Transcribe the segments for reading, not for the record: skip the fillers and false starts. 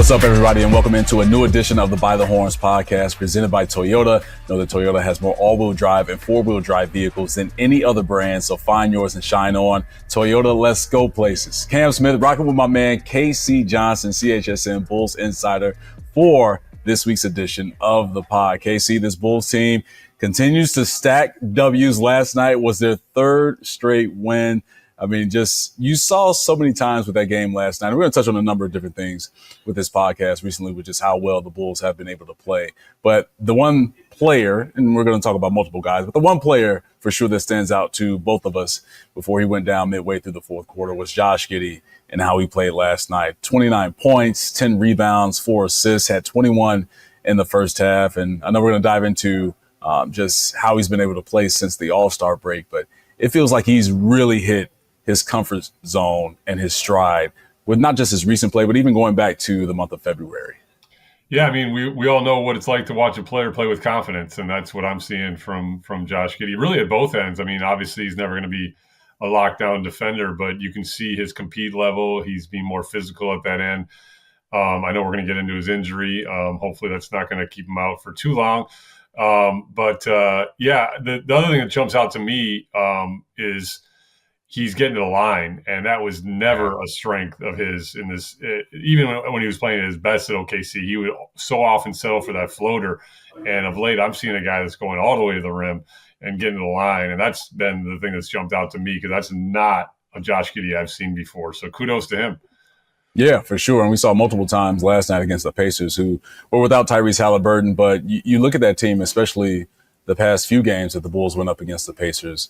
What's up, everybody, and welcome into a new edition of the By the Horns podcast presented by Toyota. Know that Toyota has more all-wheel drive and four-wheel drive vehicles than any other brand, so find yours and shine on. Toyota, let's go places. Cam Smith rocking with my man 𝗙𝐶 Johnson, CHSN Bulls Insider, for this week's edition of the pod. 𝗙𝐶, this Bulls team continues to stack W's. Last night was their third straight win. I mean, you saw so many times with that game last night. And we're going to touch on a number of different things with this podcast recently, which is how well the Bulls have been able to play. But the one player, and we're going to talk about multiple guys, but the one player for sure that stands out to both of us before he went down midway through the fourth quarter was Josh Giddey and how he played last night. 29 points, 10 rebounds, 4 assists, had 21 in the first half. And I know we're going to dive into just how he's been able to play since the All-Star break, but it feels like he's really hit his comfort zone and his stride with not just his recent play, but even going back to the month of February. Yeah, I mean, we all know what it's like to watch a player play with confidence, and that's what I'm seeing from Josh Giddey, really at both ends. I mean, obviously he's never going to be a lockdown defender, but you can see his compete level. He's being more physical at that end. I know we're going to get into his injury. Hopefully that's not going to keep him out for too long. But the other thing that jumps out to me is he's getting to the line, and that was never a strength of his in this. Even when he was playing at his best at OKC, he would so often settle for that floater. And of late, I'm seeing a guy that's going all the way to the rim and getting to the line, and that's been the thing that's jumped out to me because that's not a Josh Giddey I've seen before. So kudos to him. Yeah, for sure. And we saw multiple times last night against the Pacers, who were without 𝗵𝗏 𝗟𝗶𝘀. But you look at that team, especially the past few games that the Bulls went up against the Pacers.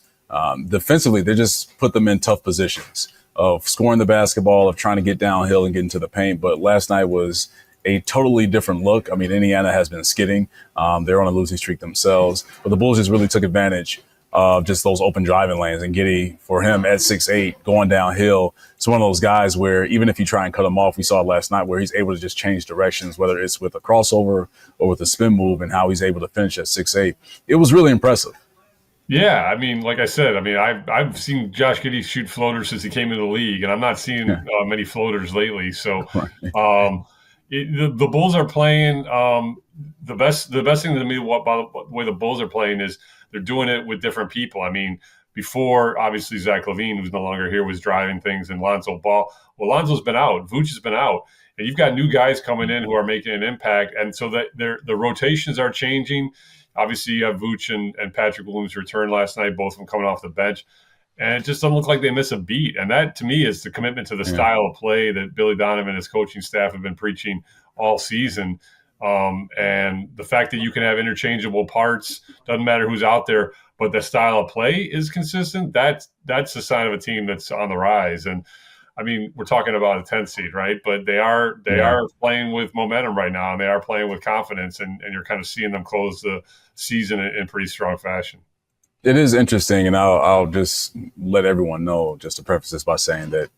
Defensively, they just put them in tough positions of scoring the basketball, of trying to get downhill and get into the paint. But last night was a totally different look. I mean, Indiana has been skidding. They're on a losing streak themselves. But the Bulls just really took advantage of just those open driving lanes. And Giddey, for him at 6'8", going downhill, it's one of those guys where even if you try and cut him off, we saw last night where he's able to just change directions, whether it's with a crossover or with a spin move, and how he's able to finish at 6'8". It was really impressive. Yeah, I mean, like I said, I mean, I've seen Josh Giddey shoot floaters since he came into the league, and I'm not seeing many floaters lately. So the Bulls are playing the best thing to me by the way the Bulls are playing is they're doing it with different people. I mean, before, obviously, Zach LaVine, who's no longer here, was driving things, and Lonzo Ball. Well, Lonzo's been out. Vooch has been out. And you've got new guys coming in who are making an impact, and so that the rotations are changing. Obviously, you have Vooch and Patrick Williams return last night, both of them coming off the bench. And it just doesn't look like they miss a beat. And that, to me, is the commitment to the style of play that Billy Donovan and his coaching staff have been preaching all season. And the fact that you can have interchangeable parts, doesn't matter who's out there, but the style of play is consistent, that's the sign of a team that's on the rise. And, I mean, we're talking about a 10th seed, right? But they are playing with momentum right now, and they are playing with confidence, and you're kind of seeing them close the season in pretty strong fashion. It is interesting, and I'll just let everyone know, just to preface this by saying that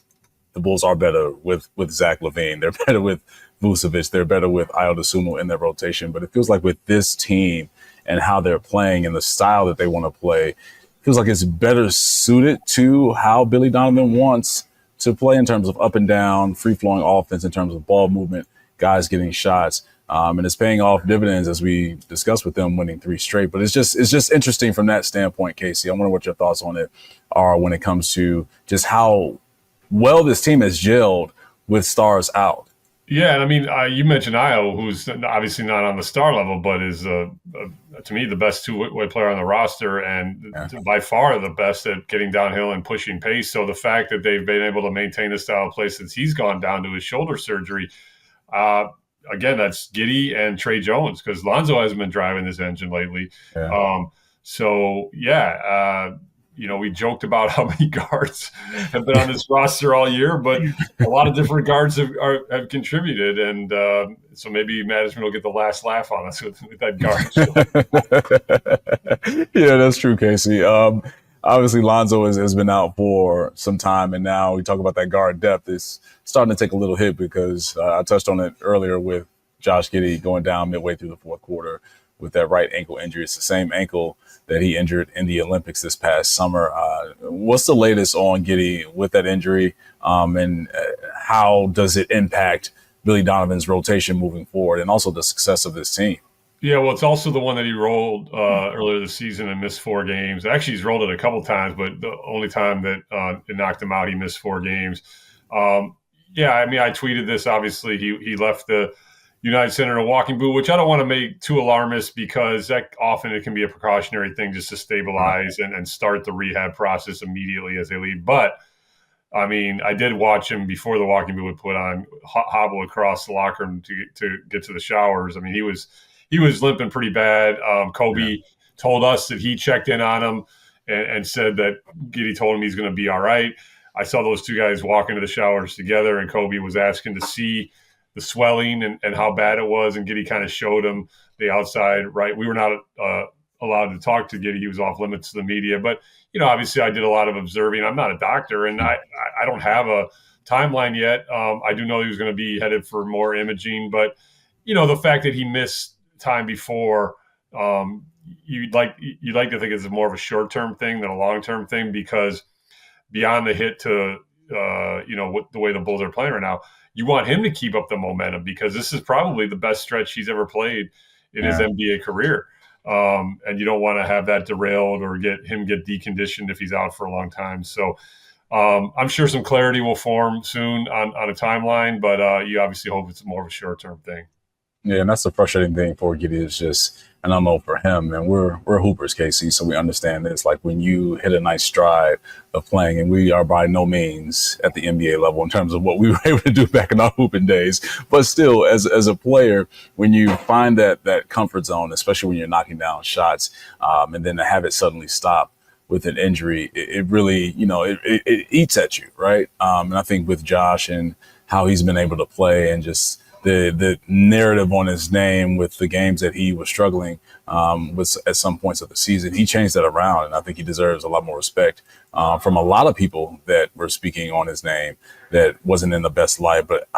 the Bulls are better with Zach LaVine. They're better with Vucevic. They're better with Ayo Dosunmu in their rotation. But it feels like with this team and how they're playing and the style that they want to play, it feels like it's better suited to how Billy Donovan wants to play in terms of up and down, free-flowing offense, in terms of ball movement, guys getting shots. And it's paying off dividends, as we discussed with them winning 3 straight. But it's just interesting from that standpoint, 𝗙𝐶. I wonder what your thoughts on it are when it comes to just how well this team has gelled with stars out. Yeah, and I mean, you mentioned Ayo, who's obviously not on the star level, but is, to me, the best two-way player on the roster, and by far the best at getting downhill and pushing pace. So the fact that they've been able to maintain the style of play since he's gone down to his shoulder surgery, again, that's Giddey and Tre Jones, because Lonzo hasn't been driving this engine lately. Yeah. We joked about how many guards have been on this roster all year, but a lot of different guards have contributed, and so maybe management will get the last laugh on us with that guard. Yeah, that's true, 𝗙𝐶. Obviously, Lonzo has been out for some time, and now we talk about that guard depth. It's starting to take a little hit because I touched on it earlier with Josh Giddey going down midway through the fourth quarter with that right ankle injury. It's the same ankle that he injured in the Olympics this past summer. What's the latest on Giddey with that injury, and how does it impact Billy Donovan's rotation moving forward and also the success of this team. Yeah, well, it's also the one that he rolled earlier this season and missed 4 games. Actually, he's rolled it a couple times, but the only time that it knocked him out, he missed 4 games. Yeah, I mean, I tweeted this. Obviously, he left the United Center in a walking boot, which I don't want to make too alarmist because that often it can be a precautionary thing just to stabilize and start the rehab process immediately as they leave. But I mean, I did watch him before the walking boot would put on, hobble across the locker room to get to the showers. I mean, he was limping pretty bad. Coby told us that he checked in on him and said that Giddey told him he's going to be all right. I saw those 2 guys walk into the showers together, and Coby was asking to see the swelling and how bad it was, and Giddey kind of showed him the outside. Right, we were not allowed to talk to Giddey; he was off limits to the media. But obviously, I did a lot of observing. I'm not a doctor, and I don't have a timeline yet. I do know he was going to be headed for more imaging, but the fact that he missed time before, you'd like to think it's more of a short-term thing than a long-term thing, because beyond the hit to the way the Bulls are playing right now, you want him to keep up the momentum, because this is probably the best stretch he's ever played in his NBA career. And you don't want to have that derailed or get deconditioned if he's out for a long time. So I'm sure some clarity will form soon on a timeline, but you obviously hope it's more of a short-term thing. Yeah, and that's the frustrating thing for Giddey is just, and I know for him, and we're hoopers, K.C., so we understand this. Like when you hit a nice stride of playing, and we are by no means at the NBA level in terms of what we were able to do back in our hooping days, but still, as a player, when you find that comfort zone, especially when you're knocking down shots, and then to have it suddenly stop with an injury, it really, it eats at you, right? And I think with Josh and how he's been able to play and just the narrative on his name with the games that he was struggling with at some points of the season, he changed that around, and I think he deserves a lot more respect from a lot of people that were speaking on his name that wasn't in the best light. But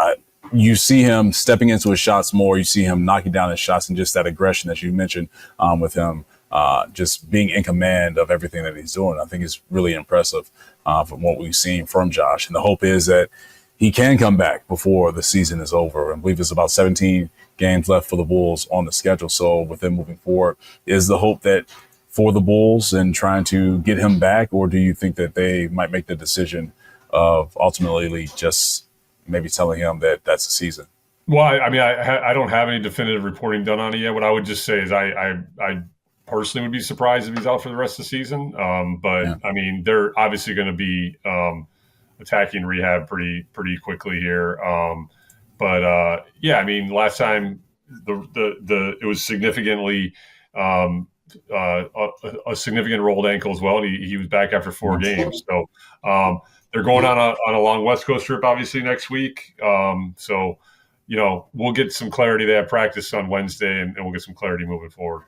you see him stepping into his shots more. You see him knocking down his shots, and just that aggression that you mentioned with him just being in command of everything that he's doing. I think is really impressive from what we've seen from Josh, and the hope is that he can come back before the season is over. I believe there's about 17 games left for the Bulls on the schedule. So with them moving forward, is the hope that for the Bulls and trying to get him back, or do you think that they might make the decision of ultimately just maybe telling him that that's the season? Well, I mean, I don't have any definitive reporting done on it yet. What I would just say is I personally would be surprised if he's out for the rest of the season. But I mean, they're obviously going to be attacking rehab pretty quickly here. But yeah, I mean, last time it was significantly a significant rolled ankle as well, and he was back after 4 games. So they're going on a long West Coast trip, obviously next week. So we'll get some clarity. They have practice on Wednesday, and we'll get some clarity moving forward.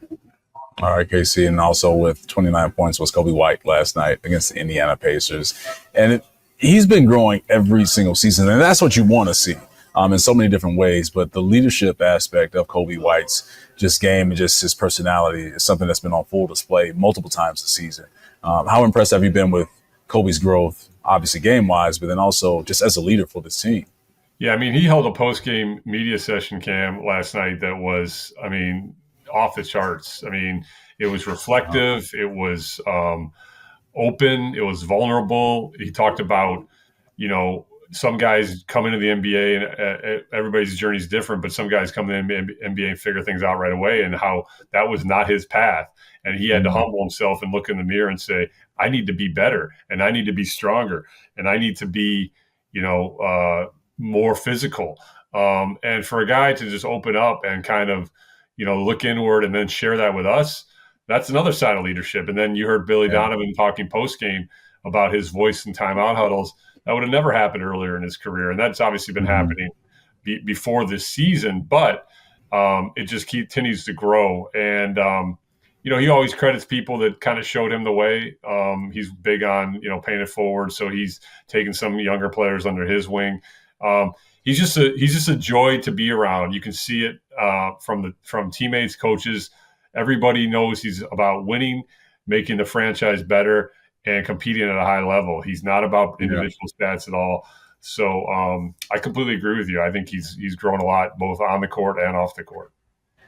All right, K.C., and also with 29 points was Coby White last night against the Indiana Pacers, and he's been growing every single season, and that's what you want to see in so many different ways. But the leadership aspect of Coby White's just game and just his personality is something that's been on full display multiple times this season. How impressed have you been with Coby's growth, obviously game-wise, but then also just as a leader for this team? Yeah, I mean, he held a post-game media session, Cam, last night that was, I mean, off the charts. I mean, it was reflective. It was open. It was vulnerable. He talked about, some guys come into the NBA and everybody's journey is different, but some guys come in the NBA and figure things out right away, and how that was not his path. And he had to humble himself and look in the mirror and say, I need to be better, and I need to be stronger, and I need to be, more physical. And for a guy to just open up and kind of, look inward and then share that with us, that's another side of leadership. And then you heard Billy Donovan talking post-game about his voice in timeout huddles. That would have never happened earlier in his career. And that's obviously been happening before this season, but it just continues to grow. And, he always credits people that kind of showed him the way. He's big on, paying it forward. So he's taken some younger players under his wing. He's just a joy to be around. You can see it from teammates, coaches. Everybody knows he's about winning, making the franchise better, and competing at a high level. He's not about individual stats at all. So I completely agree with you. I think he's grown a lot, both on the court and off the court.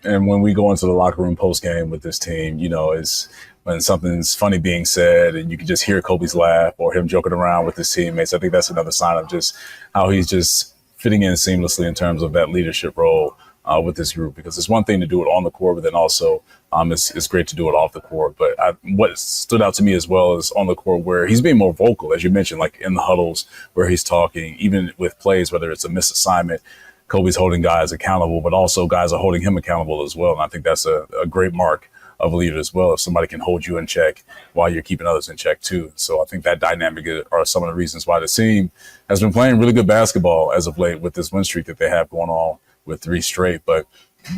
And when we go into the locker room post game with this team, is when something's funny being said and you can just hear Coby's laugh or him joking around with his teammates. I think that's another sign of just how he's just fitting in seamlessly in terms of that leadership role with this group, because it's one thing to do it on the court, but then also it's great to do it off the court. But what stood out to me as well is on the court, where he's being more vocal, as you mentioned, like in the huddles where he's talking, even with plays, whether it's a missed assignment, Coby's holding guys accountable, but also guys are holding him accountable as well. And I think that's a great mark of a leader as well, if somebody can hold you in check while you're keeping others in check too. So I think that dynamic are some of the reasons why the team has been playing really good basketball as of late with this win streak that they have going on with 3 straight. But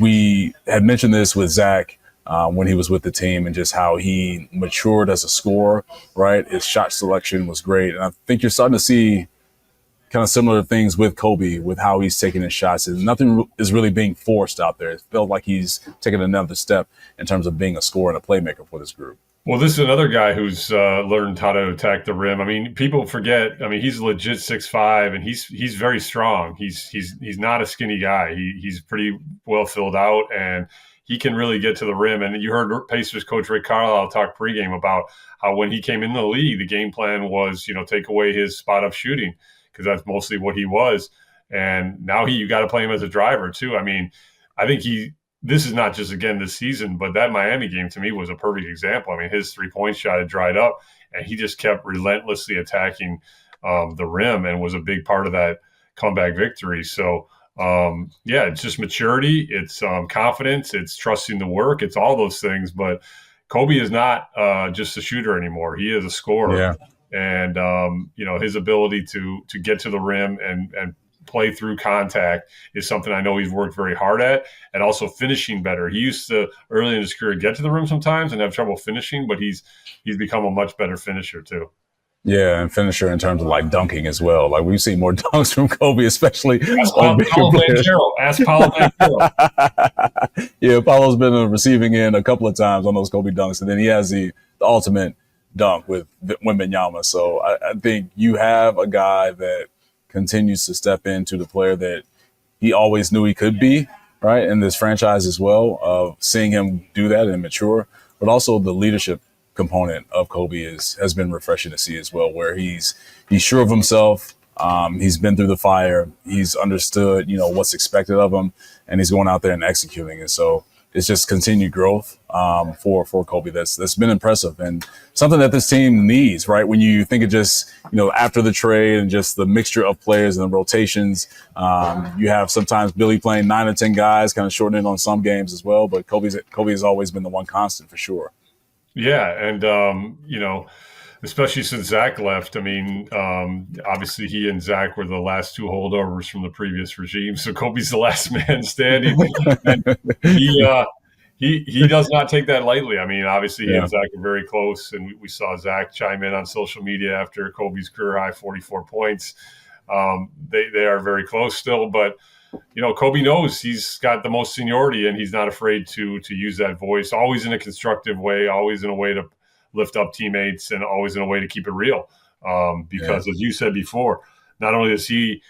we had mentioned this with Zach when he was with the team, and just how he matured as a scorer, right? His shot selection was great. And I think you're starting to see kind of similar things with Coby, with how he's taking his shots. And nothing is really being forced out there. It felt like he's taking another step in terms of being a scorer and a playmaker for this group. Well, this is another guy who's learned how to attack the rim. I mean, people forget. I mean, he's legit 6'5", and he's very strong. He's not a skinny guy. He's pretty well filled out, and he can really get to the rim. And you heard Pacers coach Rick Carlisle talk pregame about how when he came in the league, the game plan was, take away his spot up shooting, because that's mostly what he was. And now you got to play him as a driver too. I mean, I think this is not just, again, this season, but that Miami game to me was a perfect example. I mean, his 3-point shot had dried up, and he just kept relentlessly attacking the rim, and was a big part of that comeback victory. So, it's just maturity. It's confidence. It's trusting the work. It's all those things. But Coby is not just a shooter anymore. He is a scorer. Yeah. And, his ability to get to the rim and play through contact is something I know he's worked very hard at, and also finishing better. He used to, early in his career, get to the rim sometimes and have trouble finishing, but he's become a much better finisher too. Yeah, and finisher in terms of like dunking as well. Like we've seen more dunks from Coby, especially Ask on bigger players. Ask Paulo Banchero. Yeah, Paulo's been on the receiving end a couple of times on those Coby dunks, and then he has the ultimate dunk with 𝗰𝗶𝗹. So I think you have a guy that continues to step into the player that he always knew he could be, right, in this franchise as well, of seeing him do that and mature, but also the leadership component of Coby has been refreshing to see as well, where he's sure of himself. He's been through the fire. He's understood, what's expected of him, and he's going out there and executing. And so it's just continued growth for Coby that's been impressive, and something that this team needs, right? When you think of just, after the trade and just the mixture of players and the rotations, you have sometimes Billy playing 9 or 10 guys, kind of shortening on some games as well. But Coby has always been the one constant for sure. Yeah, and especially since Zach left. I mean, obviously he and Zach were the last 2 holdovers from the previous regime, so Coby's the last man standing. He does not take that lightly. I mean, obviously he and Zach are very close, and we saw Zach chime in on social media after Coby's career high 44 points. They are very close still, but Coby knows he's got the most seniority, and he's not afraid to use that voice, always in a constructive way, always in a way to lift up teammates, and always in a way to keep it real. Because as you said before, not only does he,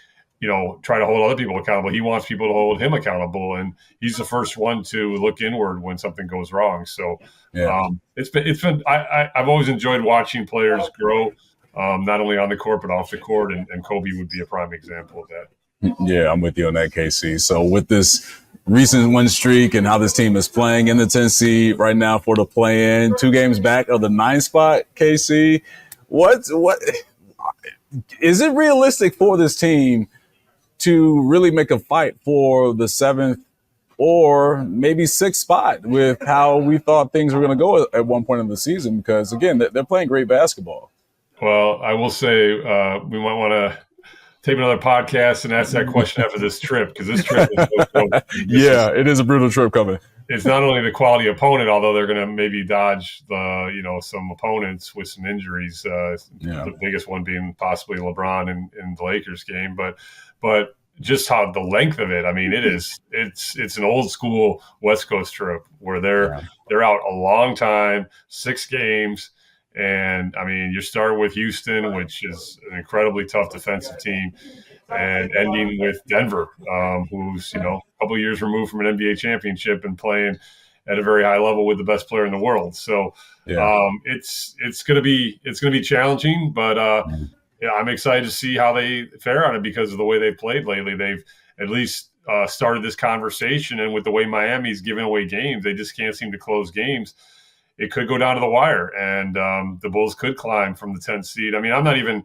try to hold other people accountable, he wants people to hold him accountable, and he's the first one to look inward when something goes wrong. So it's been I've always enjoyed watching players grow, not only on the court but off the court, and Coby would be a prime example of that. Yeah, I'm with you on that, KC. So with this recent win streak and how this team is playing in the 10th seed right now for the play-in, 2 games back of the 9th spot, KC, what is it realistic for this team to really make a fight for the 7th or maybe 6th spot with how we thought things were going to go at one point in the season? Because, again, they're playing great basketball. Well, I will say we might want to tape another podcast and ask that question after this trip, because this trip is it is a brutal trip coming. It's not only the quality opponent, although they're going to maybe dodge some opponents with some injuries. The biggest one being possibly LeBron in the Lakers game, but just how the length of it. I mean, it's an old school West Coast trip where they're out a long time, 6 games. And I mean, you're starting with Houston, which is an incredibly tough defensive team, and ending with Denver, who's, a couple of years removed from an NBA championship and playing at a very high level with the best player in the world. So it's going to be challenging, but I'm excited to see how they fare on it because of the way they've played lately. They've at least started this conversation, and with the way Miami's giving away games, they just can't seem to close games. It could go down to the wire, and the Bulls could climb from the 10th seed. I mean, I'm not even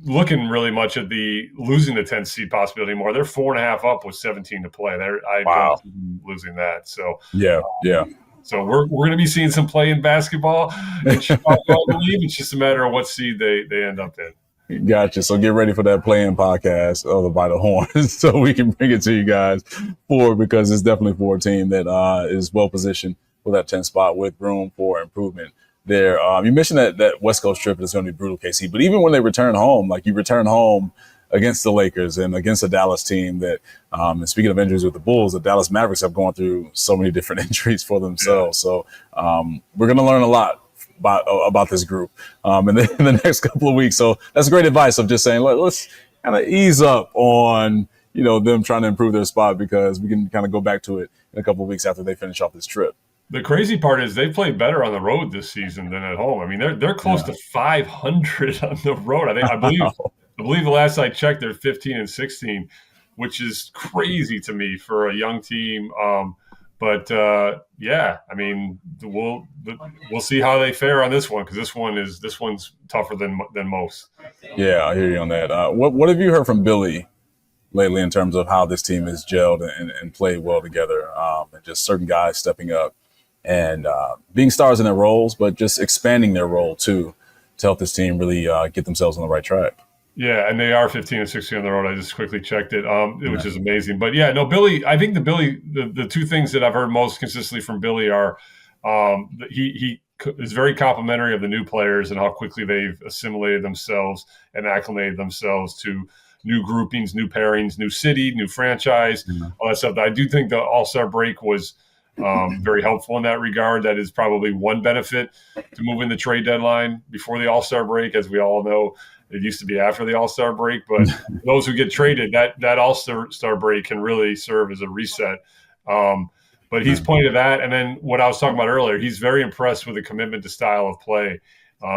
looking really much at the losing the 10th seed possibility anymore. They're 4.5 up with 17 to play. Don't see them losing that. So yeah. So we're going to be seeing some play in basketball in Chicago, I believe. It's just a matter of what seed they end up in. Gotcha. So get ready for that play-in podcast of the By the Horns so we can bring it to you guys because it's definitely for a team that is well positioned for that 10th spot with room for improvement there. You mentioned that West Coast trip is going to be brutal, KC, but even when they return home, like you return home against the Lakers and against a Dallas team that, and speaking of injuries with the Bulls, the Dallas Mavericks have gone through so many different injuries for themselves. So we're going to learn a lot about this group in the next couple of weeks. So that's great advice of just saying, let's kind of ease up on, them trying to improve their spot because we can kind of go back to it in a couple of weeks after they finish off this trip. The crazy part is they played better on the road this season than at home. I mean, they're close to 500 on the road. I believe the last I checked, they're 15-16, which is crazy to me for a young team. But I mean, we'll see how they fare on this one because this one's tougher than most. Yeah, I hear you on that. What have you heard from Billy lately in terms of how this team has gelled and played well together, and just certain guys stepping up and being stars in their roles, but just expanding their role too to help this team really get themselves on the right track? Yeah, and they are 15-16 on the road. I just quickly checked it, which is amazing. But yeah, no, Billy. I think the two things that I've heard most consistently from Billy are he is very complimentary of the new players and how quickly they've assimilated themselves and acclimated themselves to new groupings, new pairings, new city, new franchise, all that stuff. I do think the All-Star break was very helpful in that regard. That is probably one benefit to moving the trade deadline before the All-Star break. As we all know, it used to be after the All-Star break, but those who get traded, that All-Star break can really serve as a reset. But he's pointed to that. And then what I was talking about earlier, he's very impressed with the commitment to style of play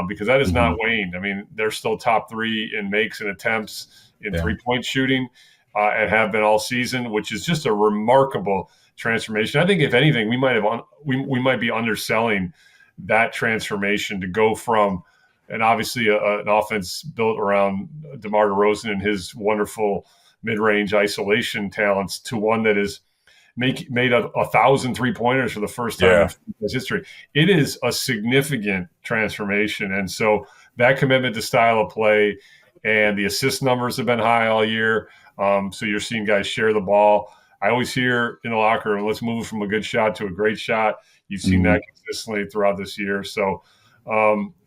because that has not waned. I mean, they're still top 3 in makes and attempts in three-point shooting and have been all season, which is just a remarkable transformation. I think if anything, we might be underselling that transformation to go from, and obviously an offense built around DeMar DeRozan and his wonderful mid-range isolation talents to one that is made 1,000 3-pointers for the first time in his history. It is a significant transformation. And so that commitment to style of play and the assist numbers have been high all year. So you're seeing guys share the ball. I always hear in the locker room, let's move from a good shot to a great shot. You've seen that consistently throughout this year. So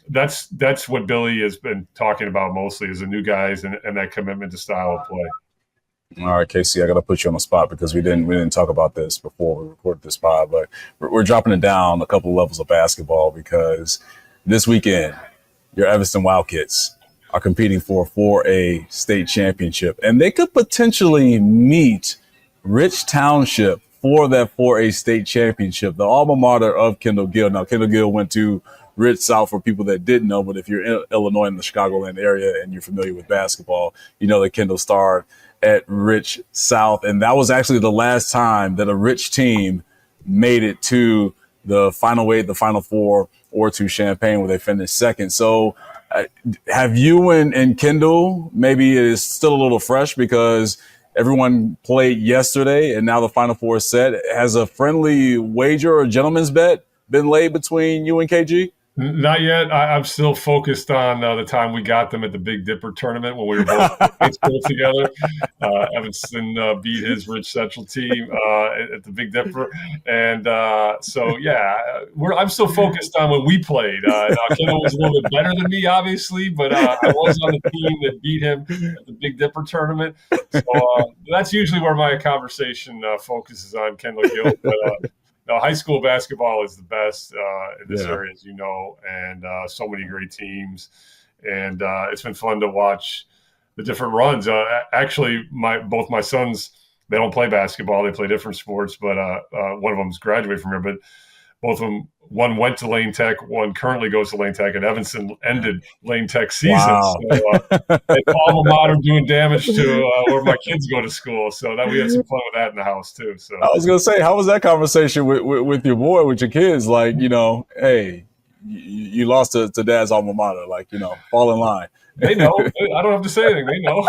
that's what Billy has been talking about mostly is the new guys and that commitment to style of play. All right, KC, I got to put you on the spot because we didn't talk about this before we recorded this pod, but we're dropping it down a couple of levels of basketball because this weekend, your Evanston Wildcats are competing for a 4A state championship, and they could potentially meet Rich Township for that 4A state championship, the alma mater of Kendall Gill. Now, Kendall Gill went to Rich South for people that didn't know, but if you're in Illinois in the Chicagoland area and you're familiar with basketball, you know that Kendall starred at Rich South. And that was actually the last time that a Rich team made it to the Final 8, the Final 4, or to Champaign where they finished second. So have you and Kendall, maybe it is still a little fresh because everyone played yesterday and now the Final 4 is set. Has a friendly wager or a gentleman's bet been laid between you and KG? Not yet. I'm still focused on the time we got them at the Big Dipper tournament when we were both in high school together. Evanston beat his Rich Central team at the Big Dipper. And I'm still focused on when we played. Kendall was a little bit better than me, obviously, but I was on the team that beat him at the Big Dipper tournament. So that's usually where my conversation focuses on Kendall Gill. But No, high school basketball is the best in this area, as you know, and so many great teams. And it's been fun to watch the different runs. Actually, both my sons, they don't play basketball. They play different sports, but one of them's graduated from here. But both of them, one went to Lane Tech, one currently goes to Lane Tech, and Evanston ended Lane Tech season. Wow. So alma mater doing damage to where my kids go to school. So that we had some fun with that in the house too. So I was gonna say, how was that conversation with your boy, with your kids? Like, hey, you lost to dad's alma mater. Like, fall in line. They know. I don't have to say anything. They know.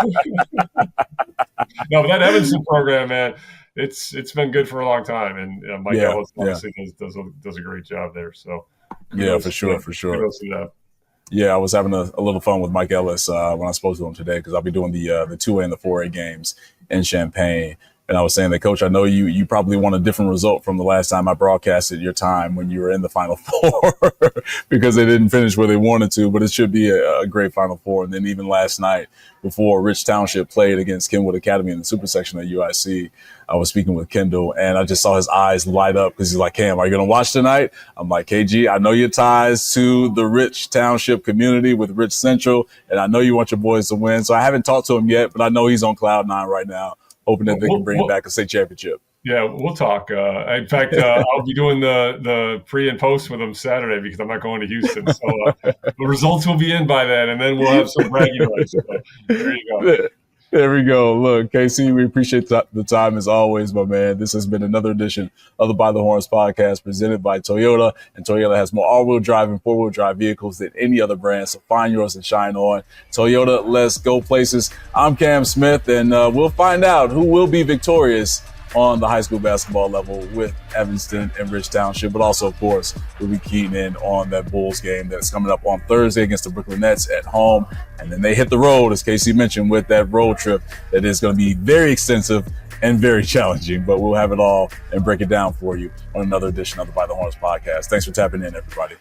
No, but that Evanston program, man, it's been good for a long time, and Mike Ellis obviously does a great job there. So for sure. Kudos to that. Yeah, I was having a little fun with Mike Ellis when I spoke to him today, because I'll be doing the 2A and the 4A games in Champaign. And I was saying that, Coach, I know you probably want a different result from the last time I broadcasted your time when you were in the Final Four because they didn't finish where they wanted to, but it should be a great Final Four. And then even last night, before Rich Township played against Kenwood Academy in the super section at 𝗰𝐼C, I was speaking with Kendall, and I just saw his eyes light up because he's like, Cam, are you going to watch tonight? I'm like, KG, I know your ties to the Rich Township community with Rich Central, and I know you want your boys to win. So I haven't talked to him yet, but I know he's on cloud nine right now, hoping that they can bring back a state championship. Yeah, we'll talk. In fact, I'll be doing the pre and post with them Saturday because I'm not going to Houston. So the results will be in by then, and then we'll have some bragging rights. There you go. There we go. Look, KC, we appreciate the time as always, my man. This has been another edition of the By the Horns podcast presented by Toyota. And Toyota has more all-wheel drive and four-wheel drive vehicles than any other brand. So find yours and shine on. Toyota, let's go places. I'm Cam Smith, and we'll find out who will be victorious on the high school basketball level with Evanston and Rich Township. But also, of course, we'll be keying in on that Bulls game that's coming up on Thursday against the Brooklyn Nets at home. And then they hit the road, as KC mentioned, with that road trip that is going to be very extensive and very challenging. But we'll have it all and break it down for you on another edition of the By the Horns podcast. Thanks for tapping in, everybody.